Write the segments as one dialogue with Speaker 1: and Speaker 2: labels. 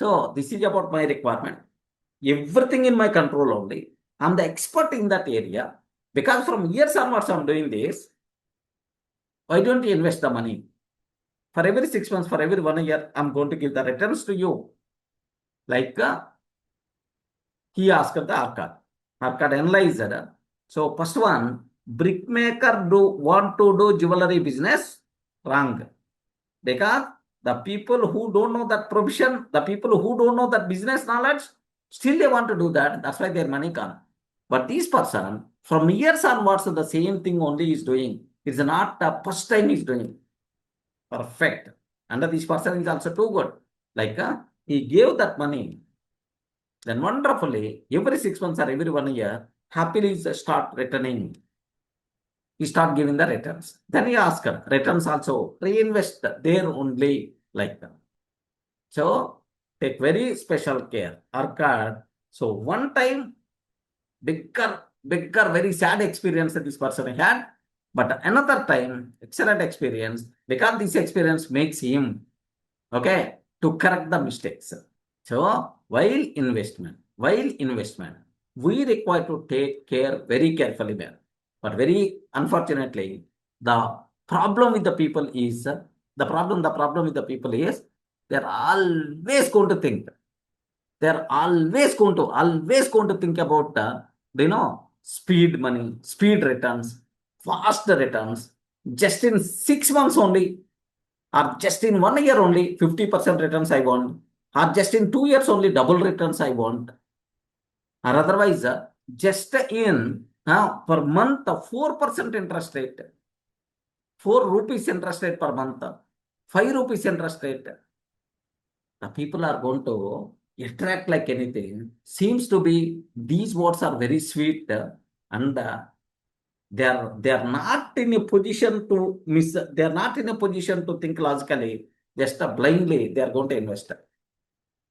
Speaker 1: So this is about my requirement. Everything in my control only. I'm the expert in that area. Because from years onwards I'm doing this. Why don't you invest the money? For every 6 months, for every 1 year, I'm going to give the returns to you. Like he asked the arcade. Arcade analyzed. So first one, brickmaker want to do jewelry business? Wrong. Because the people who don't know that profession, the people who don't know that business knowledge, still they want to do that. That's why their money come. But this person, from years onwards, the same thing only is doing. It's not the first time he's doing. Perfect. And this person is also too good. Like he gave that money. Then wonderfully, every 6 months or every 1 year, happily start returning. He start giving the returns. Then he asked returns also reinvest there only like that. So take very special care. Arcade. So one time, bigger, very sad experience that this person had. But another time, excellent experience, because this experience makes him, okay, to correct the mistakes. So while investment, we require to take care very carefully there. But very unfortunately, the problem with the people is, the problem with the people is, they're always going to think. They're always going to think about, speed money, speed returns, fast returns, just in 6 months only, or just in 1 year only, 50% returns I want, or just in 2 years only, double returns I want, or otherwise, just in per month, 4% interest rate, 4 rupees interest rate per month, 5 rupees interest rate. The people are going to attract like anything. Seems to be these words are very sweet, and they are not in a position to miss. They are not in a position to think logically. Just blindly they are going to invest.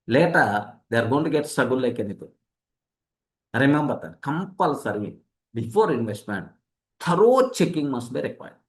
Speaker 1: Later they are going to get struggle like anything. Remember that compulsory before investment, thorough checking must be required.